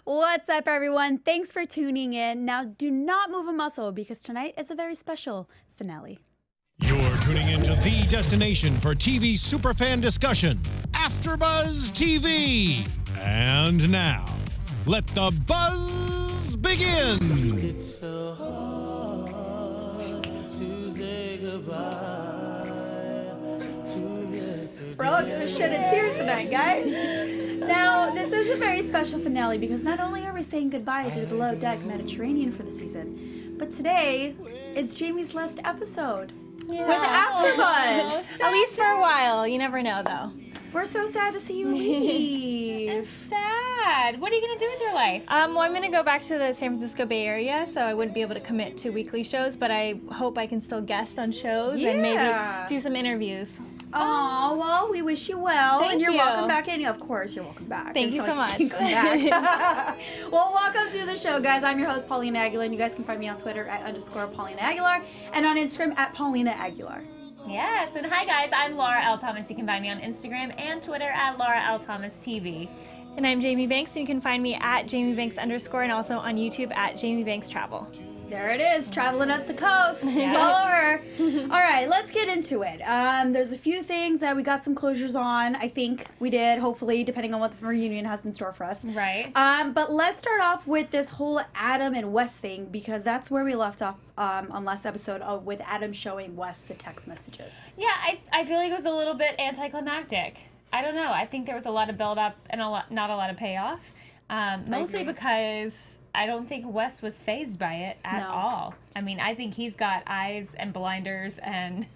What's up, everyone? Thanks for tuning in. Now, do not move a muscle because tonight is a very special finale. You're tuning into the destination for TV superfan discussion, AFTERBUZZ TV. And now, let the buzz begin. It's so hard to say goodbye to yesterday. We're all gonna shed a tear tonight, guys. Now, this is a very special finale because not only are we saying goodbye to the Below Deck Mediterranean for the season, but today is Jamie's last episode with AFTERBUZZ. At least for a while. You never know, though. We're so sad to see you leave. It's sad. What are you going to do with your life? Well, I'm going to go back to the San Francisco Bay Area, so I wouldn't be able to commit to weekly shows, but I hope I can still guest on shows and maybe do some interviews. Oh, well, we wish you well. Thank and you're you. welcome back in. Of course, you're welcome back. Thank you so much. You come back. Well, welcome to the show, guys. I'm your host, Paulina Aguilar, and you guys can find me on Twitter at _Paulina Aguilar and on Instagram at Paulina Aguilar. Yes, and hi guys, I'm Laura L. Thomas. You can find me on Instagram and Twitter at Laura L. Thomas TV. And I'm Jamie Banks, and you can find me at JamieBanks_ and also on YouTube at Jamie Banks Travel. There it is, traveling up the coast. Follow her. All right, let's get into it. There's a few things that we got some closures on. I think we did, hopefully, depending on what the reunion has in store for us. Right. But let's start off with this whole Adam and Wes thing because that's where we left off on last episode with Adam showing Wes the text messages. Yeah, I feel like it was a little bit anticlimactic. I don't know. I think there was a lot of build-up and not a lot of payoff. Mostly because I don't think Wes was fazed by it at all. I mean, I think he's got eyes and blinders and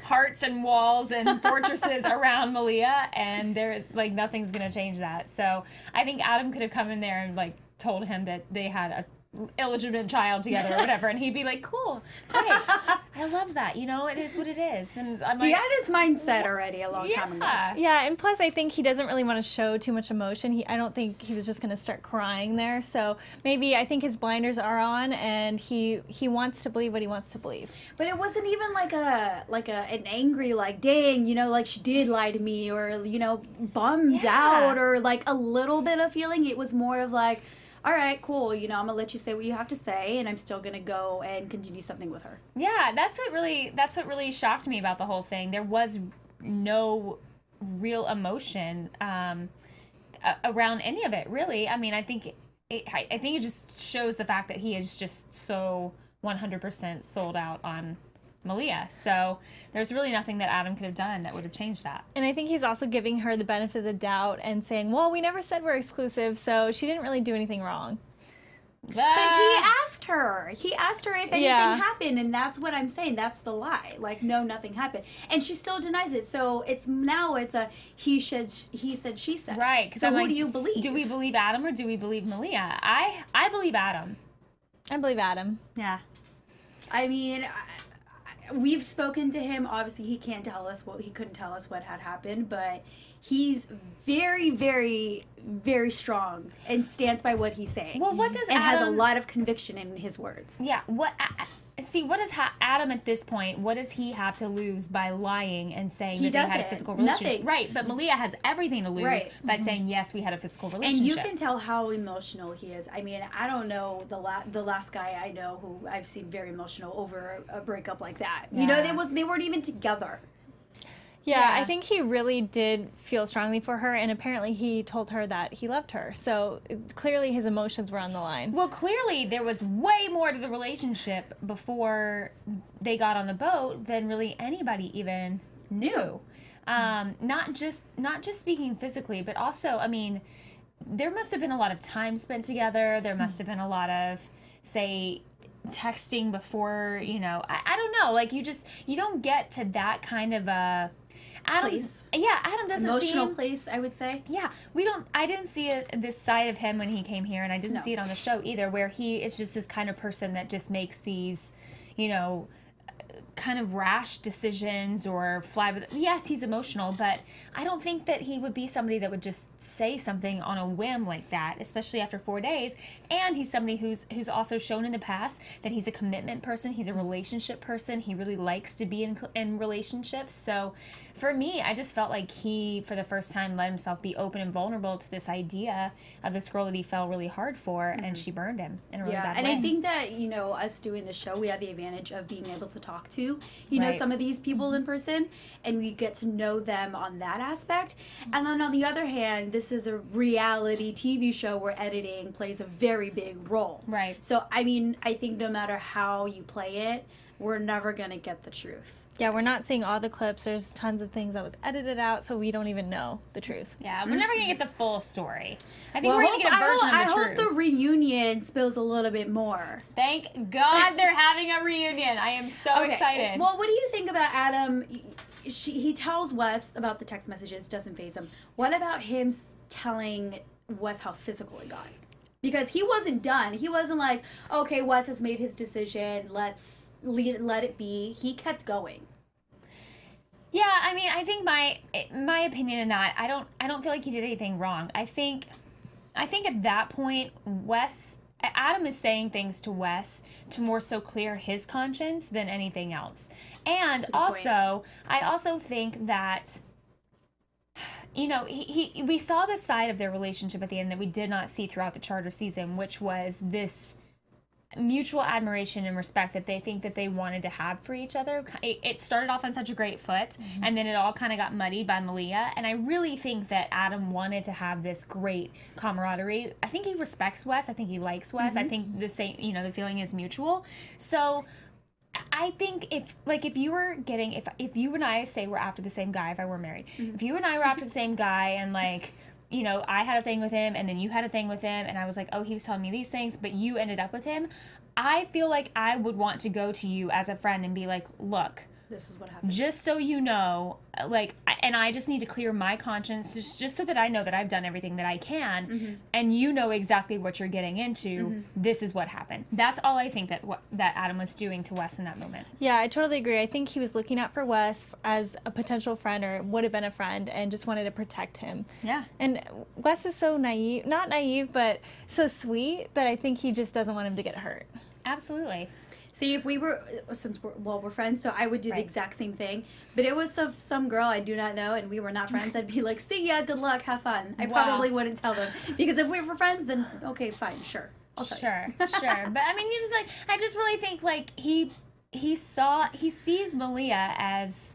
hearts and walls and fortresses around Malia, and there is, like, nothing's going to change that. So I think Adam could have come in there and, like, told him that they had a illegitimate child together or whatever, and he'd be like, cool, great, I love that, you know, it is what it is. And I'm like, he had his mindset already a long time ago. Yeah, and plus I think he doesn't really want to show too much emotion. I don't think he was just going to start crying there, so maybe I think his blinders are on and he wants to believe what he wants to believe. But it wasn't even like an angry, like, dang, you know, like she did lie to me, or, you know, bummed out, or like a little bit of feeling. It was more of like, all right, cool, you know, I'm gonna let you say what you have to say, and I'm still gonna go and continue something with her. Yeah, that's what really shocked me about the whole thing. There was no real emotion around any of it, really. I mean, I think it just shows the fact that he is just so 100% sold out on Malia. So there's really nothing that Adam could have done that would have changed that. And I think he's also giving her the benefit of the doubt and saying, well, we never said we're exclusive, so she didn't really do anything wrong. But he asked her. He asked her if anything happened, and that's what I'm saying. That's the lie. Like, no, nothing happened. And she still denies it. So it's a he said, she said. Right. So who do you believe? Do we believe Adam or do we believe Malia? I believe Adam. I believe Adam. Yeah. I mean, we've spoken to him. Obviously, he couldn't tell us what had happened, but he's very, very, very strong and stands by what he's saying. Well, what does and Adam... has a lot of conviction in his words. Yeah. What does Adam at this point? What does he have to lose by lying and saying that they had a physical relationship? Nothing. Right. But Malia has everything to lose by saying yes, we had a physical relationship. And you can tell how emotional he is. I mean, I don't know the last guy I know who I've seen very emotional over a breakup like that. Yeah. You know, they weren't even together. Yeah, I think he really did feel strongly for her, and apparently he told her that he loved her. So clearly his emotions were on the line. Well, clearly there was way more to the relationship before they got on the boat than really anybody even knew. Not just speaking physically, but also, I mean, there must have been a lot of time spent together. There must have been a lot of, say, texting before, you know, I don't know. Like, you don't get to that kind of a... Adam doesn't emotional seem, place, I would say. Yeah, I didn't see this side of him when he came here, and I didn't see it on the show either, where he is just this kind of person that just makes these, you know, kind of rash decisions or fly with. Yes, he's emotional, but I don't think that he would be somebody that would just say something on a whim like that, especially after 4 days. And he's somebody who's also shown in the past that he's a commitment person, he's a relationship person, he really likes to be in relationships. So for me, I just felt like he, for the first time, let himself be open and vulnerable to this idea of this girl that he fell really hard for, and she burned him in a really bad way. And I think that, you know, us doing the show, we have the advantage of being able to talk to, you know, some of these people in person, and we get to know them on that aspect. And then on the other hand, this is a reality TV show where editing plays a very big role. Right. So, I mean, I think no matter how you play it, we're never going to get the truth. Yeah, we're not seeing all the clips. There's tons of things that was edited out, so we don't even know the truth. Yeah, we're never going to get the full story. I think we're going to get a version of the truth. I hope the reunion spills a little bit more. Thank God they're having a reunion. I am so excited. Well, what do you think about Adam? He tells Wes about the text messages, doesn't faze him. What about him telling Wes how physical it got? Because he wasn't done. He wasn't like, okay, Wes has made his decision, let it be. He kept going. Yeah, I mean, I think my opinion in that, I don't feel like he did anything wrong. I think at that point, Adam is saying things to Wes to more so clear his conscience than anything else. And also, I also think that, you know, we saw the side of their relationship at the end that we did not see throughout the charter season, which was this mutual admiration and respect that they think that they wanted to have for each other. It started off on such a great foot, and then it all kind of got muddied by Malia. And I really think that Adam wanted to have this great camaraderie. I think he respects Wes. I think he likes Wes. I think the same, you know, the feeling is mutual. So I think if you and I say we're after the same guy, if I were married, if you and I were after the same guy, and like, you know, I had a thing with him, and then you had a thing with him, and I was like, oh, he was telling me these things, but you ended up with him, I feel like I would want to go to you as a friend and be like, look, this is what happened. Just so you know, like, and I just need to clear my conscience just so that I know that I've done everything that I can, and you know exactly what you're getting into. This is what happened. That's all I think that Adam was doing to Wes in that moment. Yeah, I totally agree. I think he was looking out for Wes as a potential friend, or would have been a friend, and just wanted to protect him. Yeah. And Wes is so naive, not naive, but so sweet that I think he just doesn't want him to get hurt. Absolutely. See, if we were, since we're friends, so I would do the exact same thing. But it was some girl I do not know, and we were not friends. I'd be like, see ya, good luck, have fun. I probably wouldn't tell them. Because if we were friends, then okay, fine, sure. I'll tell you. Sure. But I mean, you just like, I just really think like he sees Malia as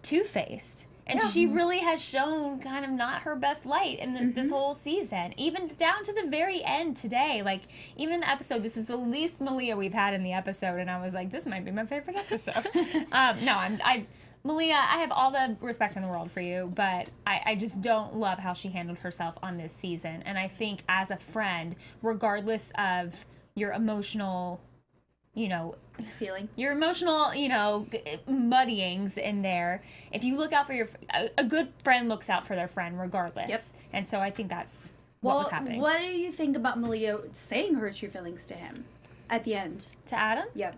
two-faced. And she really has shown kind of not her best light in this whole season. Even down to the very end today. Like, even in the episode, this is the least Malia we've had in the episode. And I was like, this might be my favorite episode. Malia, I have all the respect in the world for you. But I just don't love how she handled herself on this season. And I think as a friend, regardless of your emotional, you know, your emotional, you know, muddyings in there. If you look out for a good friend looks out for their friend regardless. Yep. And so I think that's what was happening. What do you think about Malia saying her true feelings to him at the end? To Adam? Yep.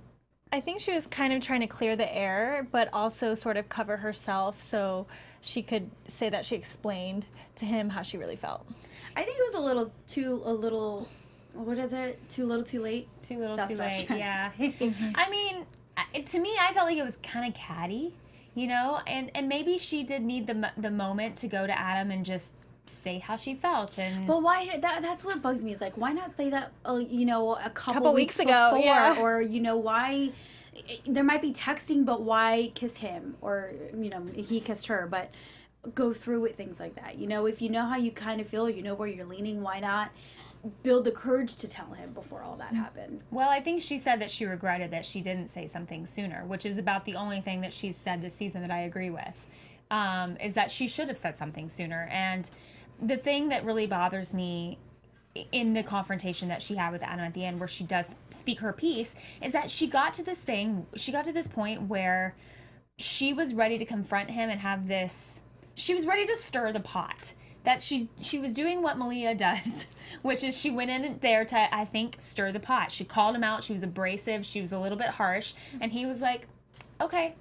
I think she was kind of trying to clear the air, but also sort of cover herself so she could say that she explained to him how she really felt. I think it was a little what is it? Too little, too late? Too little, too late, yeah. I mean, to me, I felt like it was kind of catty, you know? And maybe she did need the moment to go to Adam and just say how she felt. And well, why? That's what bugs me. Is like, why not say that, you know, a couple weeks ago, before? Yeah. Or, you know, why... There might be texting, but why kiss him? Or, you know, he kissed her, but go through with things like that. You know, if you know how you kind of feel, you know where you're leaning, why not build the courage to tell him before all that happened? Well, I think she said that she regretted that she didn't say something sooner, which is about the only thing that she's said this season that I agree with, is that she should have said something sooner. And the thing that really bothers me in the confrontation that she had with Adam at the end, where she does speak her piece, is that she got to this point where she was ready to confront him and have this, she was ready to stir the pot. That she was doing what Malia does, which is she went in there to, I think, stir the pot. She called him out. She was abrasive. She was a little bit harsh. And he was like, okay,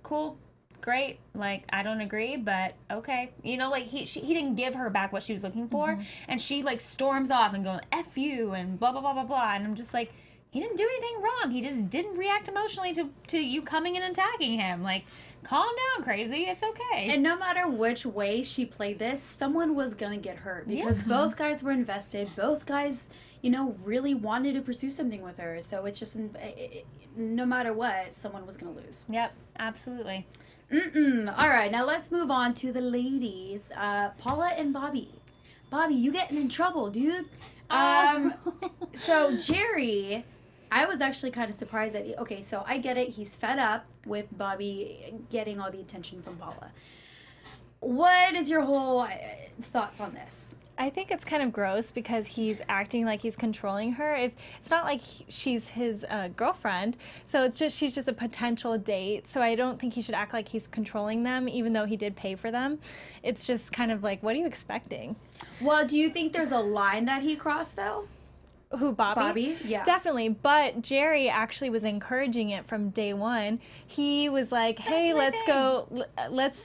cool, great. Like, I don't agree, but okay. You know, like, he didn't give her back what she was looking for. And she, like, storms off and going, F you, and blah, blah, blah, blah, blah. And I'm just like, he didn't do anything wrong. He just didn't react emotionally to you coming and attacking him. Like, calm down, crazy. It's okay. And no matter which way she played this, someone was going to get hurt because both guys were invested. Both guys, you know, really wanted to pursue something with her. So it's just, no matter what, someone was going to lose. Yep, absolutely. All right, now let's move on to the ladies. Paula and Bobby. Bobby, you getting in trouble, dude. So Jerry, I was actually kind of surprised that, okay, so I get it. He's fed up with Bobby getting all the attention from Paula. What is your whole thoughts on this? I think it's kind of gross because he's acting like he's controlling her. It's not like she's his girlfriend, so it's just she's just a potential date. So I don't think he should act like he's controlling them, even though he did pay for them. It's just kind of like, what are you expecting? Well, do you think there's a line that he crossed, though? Who, Bobby? Bobby, yeah. Definitely, but Jerry actually was encouraging it from day one. He was like, hey, let's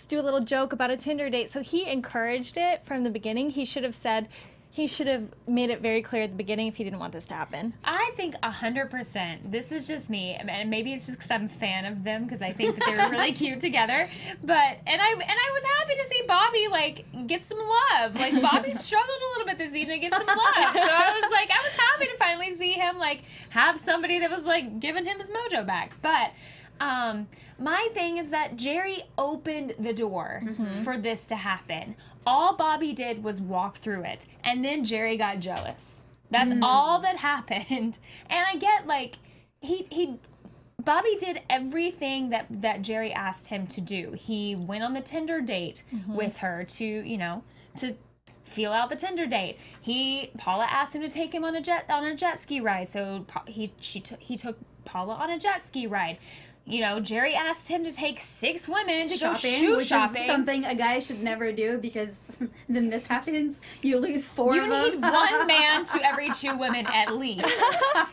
do a little joke about a Tinder date. So he encouraged it from the beginning. He should have made it very clear at the beginning if he didn't want this to happen. I think 100%. This is just me, and maybe it's just because I'm a fan of them because I think that they're really cute together. But and I was happy to see Bobby like get some love. Like Bobby struggled a little bit this evening to get some love, so I was happy to finally see him like have somebody that was like giving him his mojo back. But my thing is that Jerry opened the door for this to happen. All Bobby did was walk through it, and then Jerry got jealous. That's all that happened. And I get, like, Bobby did everything that Jerry asked him to do. He went on the Tinder date with her to feel out the Tinder date. Paula asked him to take him on a jet ski ride, so he took Paula on a jet ski ride. You know, Jerry asked him to take 6 women to go shoe shopping. Is something a guy should never do because then this happens. You lose 4 of them. You need 1 man to every 2 women at least.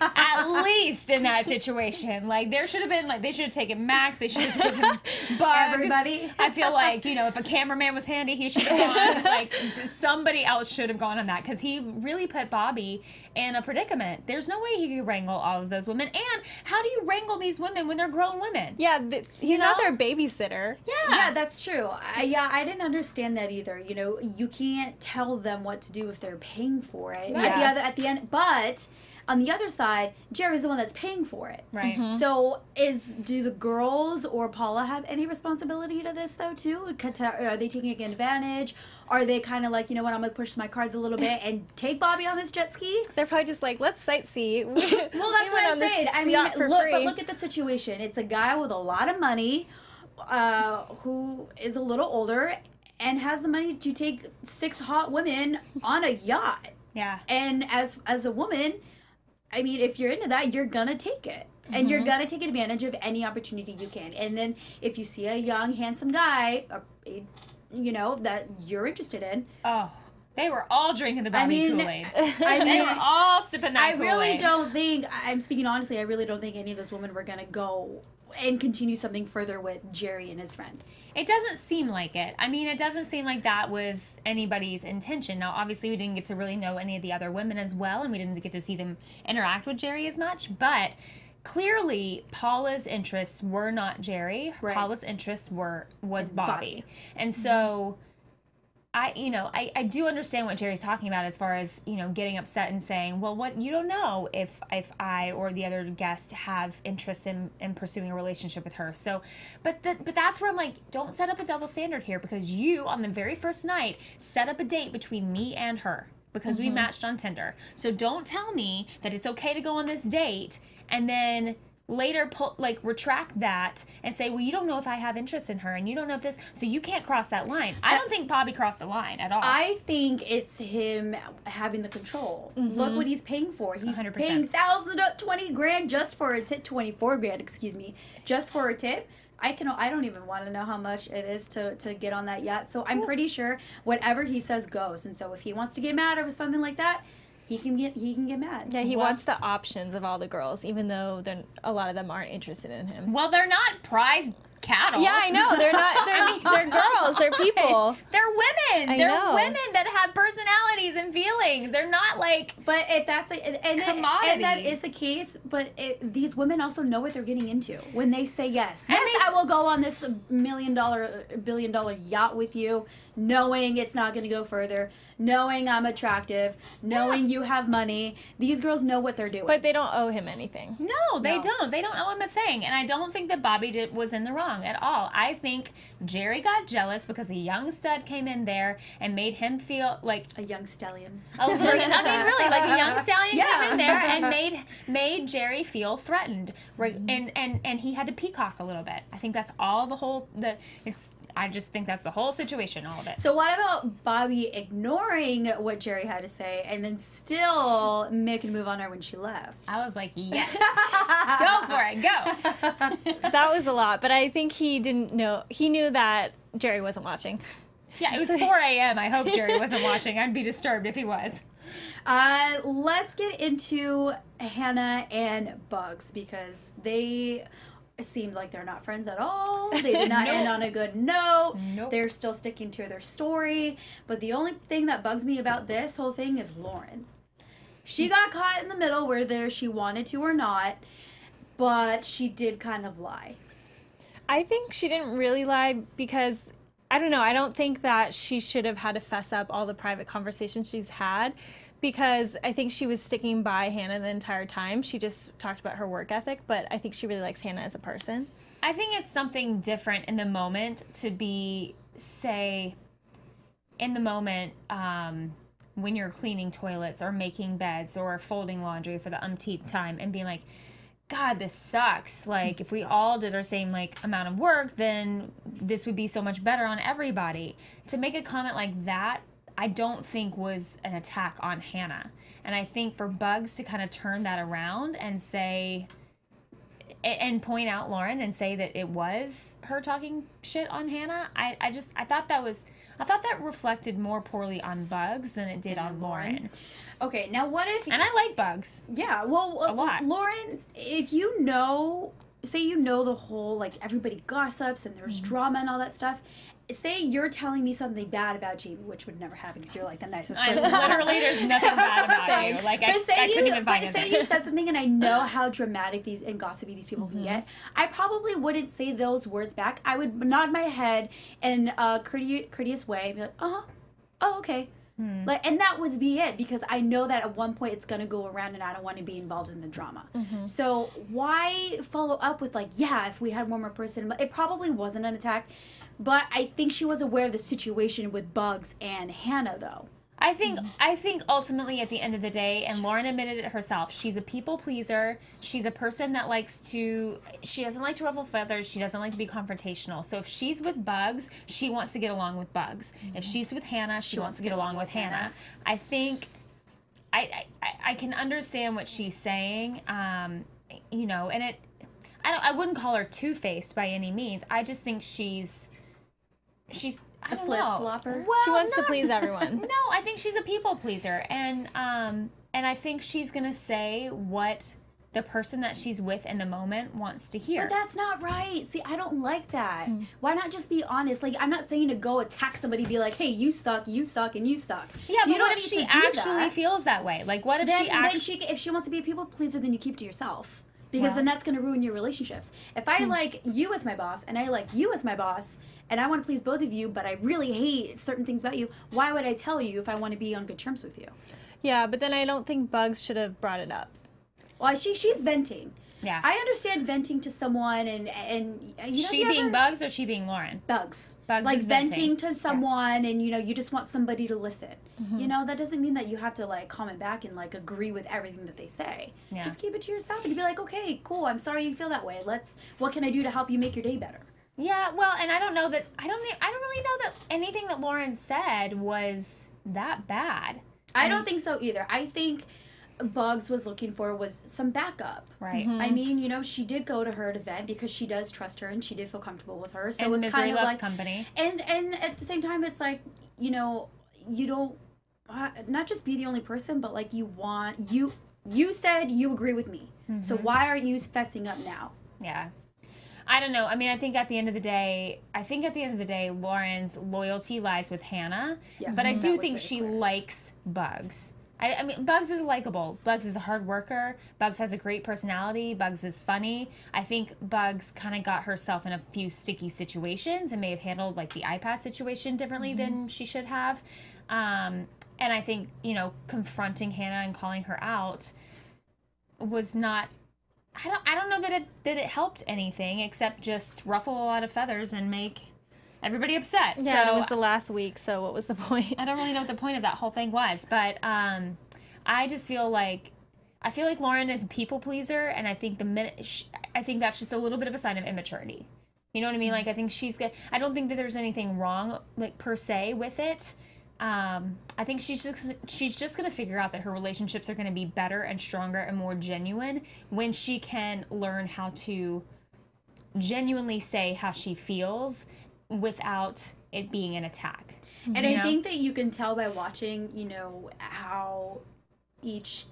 At least in that situation. Like, there should have been, like, they should have taken Max. They should have taken Bugs. Everybody. I feel like, you know, if a cameraman was handy, he should have gone. Like, somebody else should have gone on that because he really put Bobby in a predicament. There's no way he could wrangle all of those women. And how do you wrangle these women when they're grown women? Yeah, he's not their babysitter. Yeah, that's true. I didn't understand that either. You know, you can't tell them what to do if they're paying for it. Yeah. At the end, but on the other side, Jerry's the one that's paying for it. Right. So do the girls or Paula have any responsibility to this though too? Are they taking advantage? Are they kind of like, you know what, I'm going to push my cards a little bit and take Bobby on this jet ski? They're probably just like, let's sightsee. Well, that's what I'm saying. I mean, look at the situation. It's a guy with a lot of money who is a little older and has the money to take 6 hot women on a yacht. Yeah. And as a woman, I mean, if you're into that, you're going to take it. And you're going to take advantage of any opportunity you can. And then if you see a young, handsome guy, you know, that you're interested in. Oh, they were all drinking the Bobby Kool-Aid. I mean, they were all sipping that Kool-Aid. I really don't think, I'm speaking honestly, I really don't think any of those women were going to go and continue something further with Jerry and his friend. It doesn't seem like it. I mean, it doesn't seem like that was anybody's intention. Now, obviously, we didn't get to really know any of the other women as well, and we didn't get to see them interact with Jerry as much, but clearly, Paula's interests were not Jerry. Right. Paula's interests was Bobby. And so I do understand what Jerry's talking about as far as, you know, getting upset and saying, well, what, you don't know if I or the other guest have interest in pursuing a relationship with her. So, but that's where I'm like, don't set up a double standard here because you, on the very first night, set up a date between me and her because we matched on Tinder. So don't tell me that it's okay to go on this date and then later retract that and say, well, you don't know if I have interest in her and you don't know if this, so you can't cross that line. I don't think Bobby crossed the line at all. I think it's him having the control. Look what he's paying for. He's 100%. paying $20 grand just for a tip, 24 grand, excuse me, just for a tip. I don't even want to know how much it is to get on that yacht. So I'm pretty sure whatever he says goes. And so if he wants to get mad over something like that, he can get mad. Yeah, he wants the options of all the girls, even though a lot of them aren't interested in him. Well, they're not prize cattle. Yeah, I know. They're not. They're girls. They're people. They're women. They're women that have personalities and feelings. They're not like. But if that's like, and that is the case, but these women also know what they're getting into when they say yes. Yes, I will go on this $1 million, billion yacht with you, knowing it's not going to go further, knowing I'm attractive, knowing you have money. These girls know what they're doing. But they don't owe him anything. No, they don't. They don't owe him a thing. And I don't think that Bobby was in the wrong at all. I think Jerry got jealous because a young stud came in there and made him feel like a young stallion. I mean, really, like a young stallion came in there and made Jerry feel threatened, right? And he had to peacock a little bit. I think that's all I just think that's the whole situation, all of it. So what about Bobby ignoring what Jerry had to say and then still making a move on her when she left? I was like, yes. Go for it. Go. That was a lot, but I think he didn't know. He knew that Jerry wasn't watching. Yeah, it was 4 a.m. I hope Jerry wasn't watching. I'd be disturbed if he was. Let's get into Hannah and Bugs because they seemed like they're not friends at all. They did not end on a good note. Nope. They're still sticking to their story. But the only thing that bugs me about this whole thing is Lauren. She got caught in the middle whether she wanted to or not, but she did kind of lie. I think she didn't really lie because, I don't know, I don't think that she should have had to fess up all the private conversations she's had, because I think she was sticking by Hannah the entire time. She just talked about her work ethic, but I think she really likes Hannah as a person. I think it's something different in the moment to be, say, in the moment when you're cleaning toilets or making beds or folding laundry for the umpteenth time and being like, God, this sucks. Like, if we all did our same, like, amount of work, then this would be so much better on everybody. To make a comment like that, I don't think was an attack on Hannah. And I think for Bugs to kind of turn that around and say, and point out Lauren and say that it was her talking shit on Hannah, I thought that reflected more poorly on Bugs than it did on Lauren. Okay, now what if... And I like Bugs. Yeah, well, a lot. Lauren, if you know, say you know the whole, like, everybody gossips and there's drama and all that stuff, say you're telling me something bad about Jamie, which would never happen because you're, like, the nicest person. Literally, there's nothing bad about you. Like, I couldn't even find it. Say you said something and I know how dramatic and gossipy these people can get. I probably wouldn't say those words back. I would nod my head in a courteous way and be like, oh, okay. Like, and that would be it, because I know that at one point it's going to go around and I don't want to be involved in the drama. So why follow up with, like, yeah, if we had one more person? It probably wasn't an attack, but I think she was aware of the situation with Bugs and Hannah, though. I think ultimately at the end of the day, and Lauren admitted it herself, she's a people pleaser. She's a person that she doesn't like to ruffle feathers. She doesn't like to be confrontational. So if she's with Bugs, she wants to get along with Bugs. If she's with Hannah, she wants to get along with Hannah. I think I can understand what she's saying, you know, and I wouldn't call her two-faced by any means. I just think she's A flip-flopper? Well, she wants to please everyone. No, I think she's a people pleaser, and I think she's gonna say what the person that she's with in the moment wants to hear. But that's not right. See, I don't like that. Why not just be honest? Like, I'm not saying to go attack somebody, be like, hey, you suck, and you suck. Yeah, but what if she actually feels that way? Like, what if she actually... If she wants to be a people pleaser, then you keep it to yourself. Because then that's going to ruin your relationships. If I like you as my boss, and I like you as my boss, and I want to please both of you, but I really hate certain things about you, why would I tell you if I want to be on good terms with you? Yeah, but then I don't think Bugs should have brought it up. Well, she's venting. Yeah. I understand venting to someone, and you know, she being Bugs or she being Lauren? Bugs. Bugs like is venting to someone, and you know, you just want somebody to listen. You know, that doesn't mean that you have to like comment back and like agree with everything that they say. Yeah. Just keep it to yourself and be like, okay, cool. I'm sorry you feel that way. What can I do to help you make your day better? Yeah. Well, and I don't really know that anything that Lauren said was that bad. I don't think so either. I think Bugs was looking for was some backup. Right. I mean, you know, she did go to her event because she does trust her and she did feel comfortable with her. So and it's Misery kind of loves like company. And at the same time, it's like, you know, you don't not just be the only person, but like you said you agree with me. So why aren't you fessing up now? Yeah. I don't know. I mean, I think at the end of the day, Lauren's loyalty lies with Hannah. Yes, but I do think she likes Bugs. I mean, Bugs is likable. Bugs is a hard worker. Bugs has a great personality. Bugs is funny. I think Bugs kind of got herself in a few sticky situations and may have handled like the iPad situation differently than she should have. And I think, you know, confronting Hannah and calling her out was not, I don't know that it helped anything except just ruffle a lot of feathers and make everybody upset. Yeah, so it was the last week, so what was the point? I don't really know what the point of that whole thing was, but I just feel like Lauren is a people pleaser, and I think I think that's just a little bit of a sign of immaturity. You know what I mean? Like, I think I don't think that there's anything wrong, like, per se with it. I think she's just gonna figure out that her relationships are gonna be better and stronger and more genuine when she can learn how to genuinely say how she feels without it being an attack. And I think that you can tell by watching, you know, how each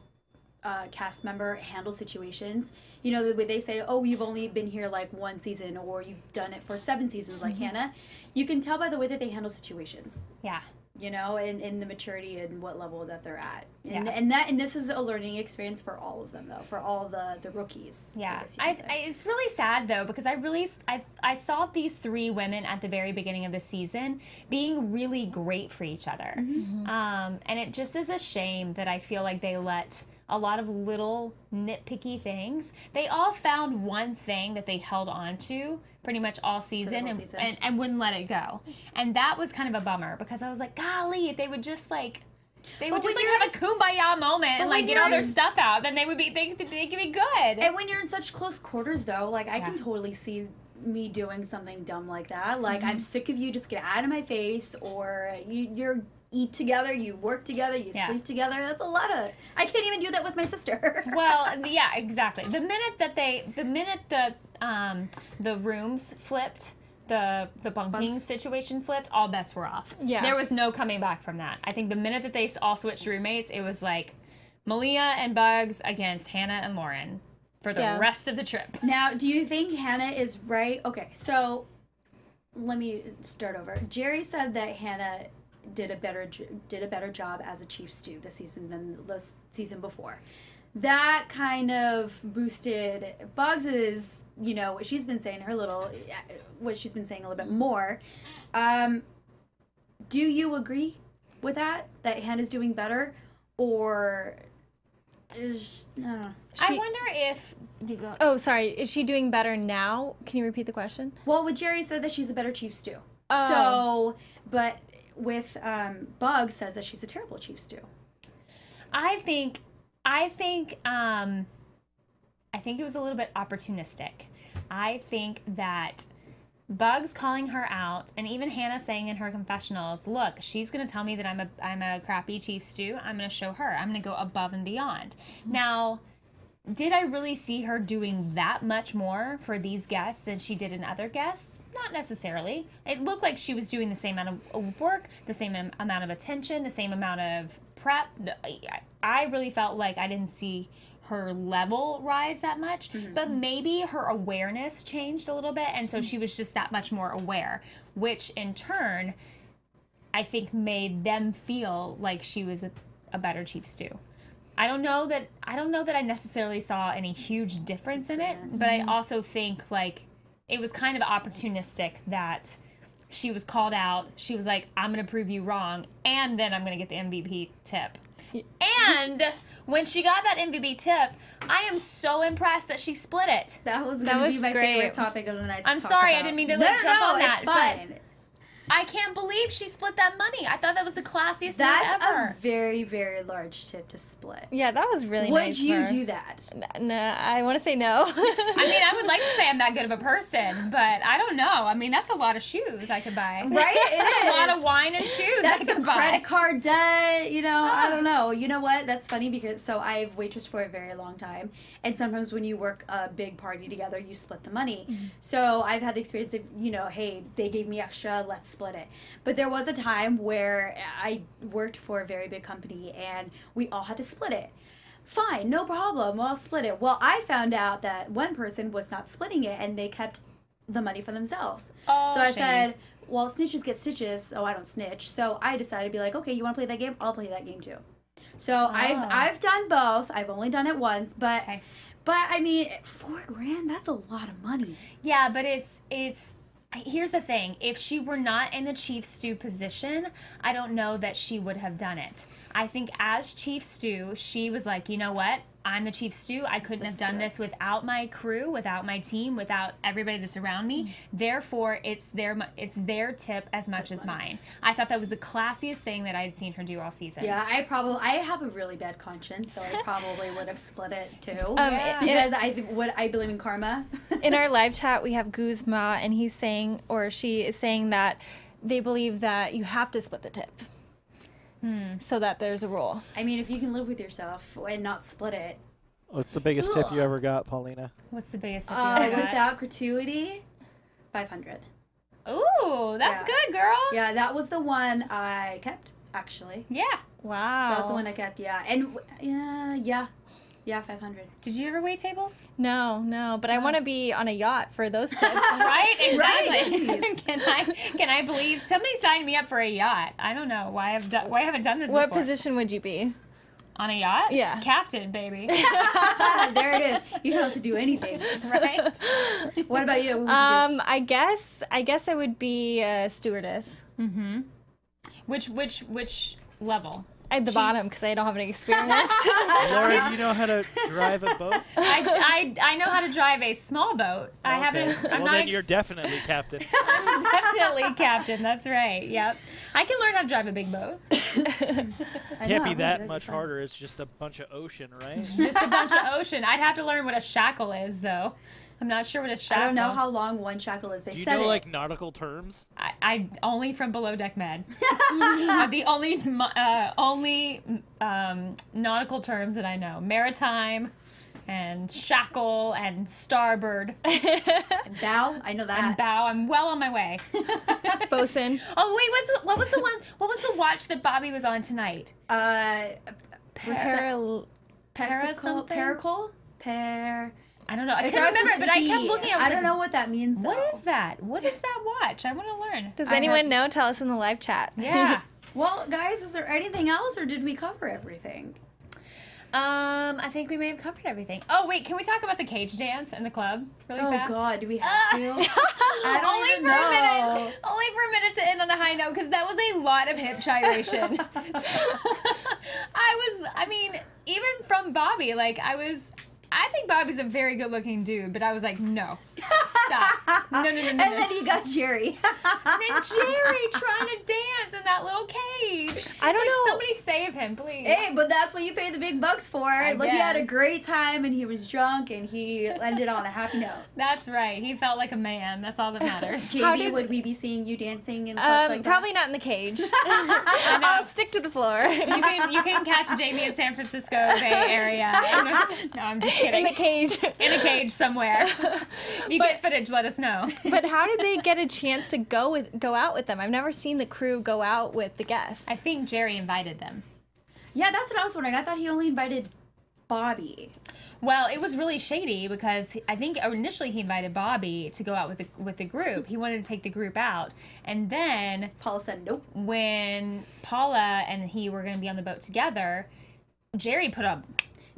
cast member handles situations. You know, the way they say, oh, you've only been here like 1 season, or you've done it for 7 seasons like Hannah. You can tell by the way that they handle situations. Yeah. You know, and the maturity and what level that they're at. And, Yeah. and this is a learning experience for all of them, though, for all the rookies. Yeah. It's really sad, though, because I saw these 3 women at the very beginning of the season being really great for each other. And it just is a shame that I feel like they let a lot of little nitpicky things. They all found one thing that they held on to pretty much all season and wouldn't let it go. And that was kind of a bummer because I was like, golly, if they would just like have a kumbaya moment and like get all their stuff out, then they could be good. And when you're in such close quarters, though, like I can totally see me doing something dumb like that. Like, I'm sick of you, just get out of my face, or you're eat together, you work together, you sleep together. That's a lot of. I can't even do that with my sister. Well, yeah, exactly. The minute the rooms flipped, the bunking situation flipped, all bets were off. Yeah. There was no coming back from that. I think the minute that they all switched roommates, it was like Malia and Bugs against Hannah and Lauren for the rest of the trip. Now, do you think Hannah is right? Okay, so let me start over. Jerry said that Hannah did a better job as a chief stew this season than the season before. That kind of boosted Bugs's, you know, what she's been saying a little bit more. Do you agree with that Hannah's doing better, or is I wonder if Oh, sorry. Is she doing better now? Can you repeat the question? Well, with Jerry said that she's a better chief stew. Oh. So, but with Bugs says that she's a terrible chief stew. I think it was a little bit opportunistic. I think that Bugs calling her out, and even Hannah saying in her confessionals, look, she's going to tell me that I'm a crappy chief stew. I'm going to show her. I'm going to go above and beyond. Now, did I really see her doing that much more for these guests than she did in other guests? Not necessarily. It looked like she was doing the same amount of work, the same amount of attention, the same amount of prep. I really felt like I didn't see her level rise that much, but maybe her awareness changed a little bit, and so she was just that much more aware, which in turn, I think made them feel like she was a better chief stew. I don't know that I necessarily saw any huge difference in it, but I also think like it was kind of opportunistic that she was called out. She was like, I'm going to prove you wrong, and then I'm going to get the MVP tip. And when she got that MVP tip, I am so impressed that she split it. That was going to be my favorite topic of the night. I'm sorry, I didn't mean to jump on that. It's fine. But I can't believe she split that money. I thought that was the classiest move That's ever. a very, very large tip to split. Yeah, that was really nice. Would you do that? No, I want to say no. I mean, I would like to say I'm that good of a person, but I don't know. I mean, that's a lot of shoes I could buy. Right? That's a lot of wine and shoes I could buy. Credit card debt, you know, I don't know. You know what? That's funny because, so I've waitressed for a very long time, and sometimes when you work a big party together, you split the money. So I've had the experience of, you know, hey, they gave me extra, let's split split it. But there was a time where I worked for a very big company and we all had to split it. Fine, no problem, we'll split it. Well, I found out that one person was not splitting it and they kept the money for themselves. Oh, so I shame. said, well, snitches get stitches. Oh, I don't snitch. So I decided to be like, okay, you want to play that game? I'll play that game too. So I've done both. I've only done it once, but Okay. but I mean, $4,000, that's a lot of money. Yeah, but it's here's the thing. If she were not in the chief stew position, I don't know that she would have done it. I think as chief stew, she was like, you know what? I'm the chief stew. I couldn't have done this without my crew, without my team, without everybody that's around me. Therefore, it's their tip as much as mine. I thought that was the classiest thing that I'd seen her do all season. Yeah, I have a really bad conscience, so I probably would have split it too. Yeah. Because I believe in karma. In our live chat, we have Guzma, and he's saying, or she is saying that they believe that you have to split the tip. So that there's a rule. I mean, if you can live with yourself and not split it. What's the biggest tip you ever got, Paulina? What's the biggest tip you ever got? Without gratuity, 500. Ooh, that's Yeah. good, girl. Yeah, that was the one I kept, actually. Yeah. Wow. That was the one I kept, yeah. And, yeah, 500. Did you ever wait tables? No, but I want to be on a yacht for those tips. Right, exactly. Right, can I please? Somebody sign me up for a yacht. I don't know why I haven't done this What before. position would you be? On a yacht? Yeah. Captain, baby. There it is. You don't have to do anything. Right? What about you? What would you do? I guess I would be a stewardess. Which level? At the bottom, because I don't have any experience. Laura, you know how to drive a boat? I know how to drive a small boat. I haven't. I'm Well, not then you're definitely captain. I'm definitely captain. That's right. Yep. I can learn how to drive a big boat. Can't be that much harder. It's just a bunch of ocean, right? Just a bunch of ocean. I'd have to learn what a shackle is, though. I'm not sure what a shackle. I don't know how long one shackle is. They Do you said know it. like nautical terms? I only from Below Deck Med. The only nautical terms that I know: maritime, and shackle, and starboard, Bow. I know that. and bow. I'm well on my way. Bosun. Oh wait, what was the one? What was the watch that Bobby was on tonight? Pericle. something? Pericle. I don't know. I It can't starts remember, with but I P. kept looking. I was I like, don't know what that means. Though. what is that? What is that watch? I want to learn. Does I anyone have- know? Tell us in the live chat. Yeah. Well, guys, is there anything else, or did we cover everything? I think we may have covered everything. Oh wait, can we talk about the cage dance in the club really Oh fast? God, do we have to? I don't Only even for a know. minute. Only for a minute to end on a high note, because that was a lot of hip gyration. I mean, even from Bobby, I think Bobby's a very good-looking dude, but I was like, no, stop, no. And then you got Jerry. And then Jerry trying to dance in that little cage. I don't know. Somebody save him, please. Hey, but that's what you pay the big bucks for. Look, he had a guess. great time, and he was drunk, and he ended on a happy note. That's right. He felt like a man. That's all that matters. JB, would we be seeing you dancing in clubs like that? Probably not in the cage. I'll stick to the floor. You can catch Jamie in San Francisco Bay Area. No, I'm just kidding. In the cage. In a cage somewhere. If you get footage, let us know. But how did they get a chance to go out with them? I've never seen the crew go out with the guests. I think Jerry invited them. Yeah, that's what I was wondering. I thought he only invited Bobby. Well, it was really shady because I think initially he invited Bobby to go out with the group. He wanted to take the group out, and then Paula said nope. when Paula and he were going to be on the boat together, Jerry put a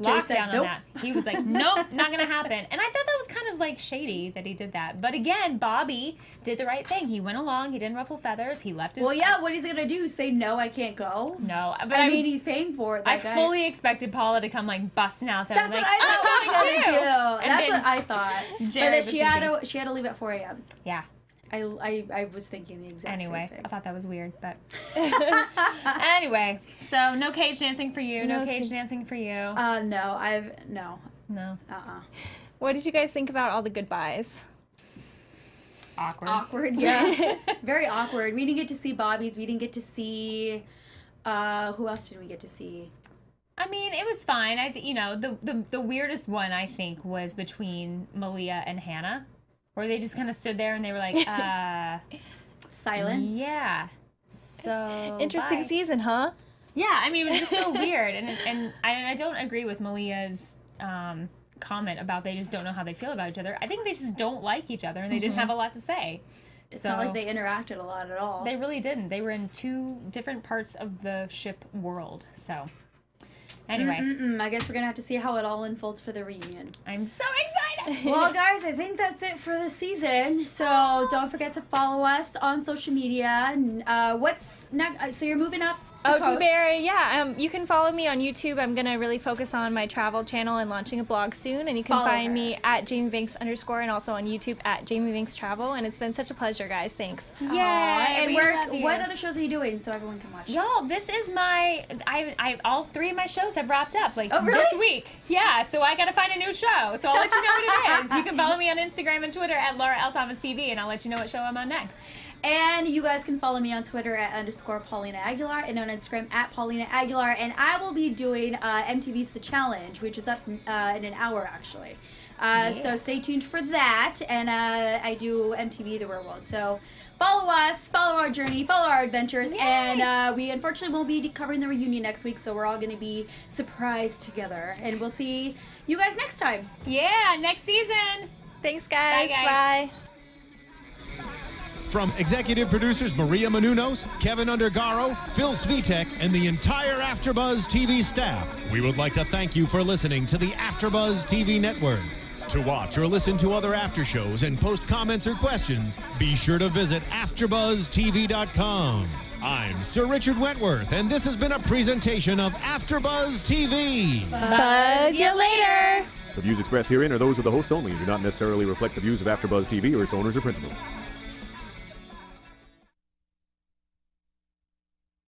Jerry said, lockdown on "Nope." that. He was like, nope, not going to happen. And I thought that was kind of like shady that he did that. But again, Bobby did the right thing. He went along. He didn't ruffle feathers. He left his... Well, yeah, what he's going to do? Say, no, I can't go? No, but I mean, he's paying for it. I that guy. fully expected Paula to come like busting out there. That's like, what I thought "I'm he was going going to do. And That's then what I thought. Jerry But then was she had to leave at 4 a.m. Yeah. I was thinking the exact same Anyway, thing. I thought that was weird, but anyway, so no cage dancing for you. No cage dancing for you. No, No. What did you guys think about all the goodbyes? Awkward. Awkward, yeah. Very awkward. We didn't get to see Bobby's. We didn't get to see, who else did we get to see? I mean, it was fine. The weirdest one I think was between Malia and Hannah, where they just kind of stood there and they were like, silence. Yeah. So Interesting bye. season, huh? Yeah, I mean, it was just so weird, and I don't agree with Malia's comment about they just don't know how they feel about each other. I think they just don't like each other, and they didn't have a lot to say. It's not like they interacted a lot at all. They really didn't. They were in two different parts of the ship world. So, anyway. I guess we're going to have to see how it all unfolds for the reunion. I'm so excited! Well, guys, I think that's it for the season. So don't forget to follow us on social media. What's next? So you're moving up the coast. Dewberry, yeah. You can follow me on YouTube. I'm gonna really focus on my travel channel and launching a blog soon. And you can find me at JamieVinks_ and also on YouTube at JamieVinks Travel. And it's been such a pleasure, guys. Thanks. Yeah. And what other shows are you doing so everyone can watch? Y'all, this is my. I all 3 of my shows have wrapped up really? this week. Yeah, so I gotta find a new show. So I'll let you know what it is. You can follow me on Instagram and Twitter at Laura L. Thomas TV, and I'll let you know what show I'm on next. And you guys can follow me on Twitter at _Paulina Aguilar and on Instagram at Paulina Aguilar. And I will be doing MTV's The Challenge, which is up in an hour, actually. So stay tuned for that. And I do MTV The Real World. So follow us, follow our journey, follow our adventures. Yay! And we unfortunately won't be covering the reunion next week. So we're all going to be surprised together. And we'll see you guys next time. Yeah, next season. Thanks, guys. Bye, guys. Bye. From executive producers Maria Menounos, Kevin Undergaro, Phil Svitek, and the entire AfterBuzz TV staff, we would like to thank you for listening to the AfterBuzz TV network. To watch or listen to other after shows and post comments or questions, be sure to visit AfterBuzzTV.com. I'm Sir Richard Wentworth, and this has been a presentation of AfterBuzz TV. Buzz you later. The views expressed herein are those of the hosts only and do not necessarily reflect the views of AfterBuzz TV or its owners or principals.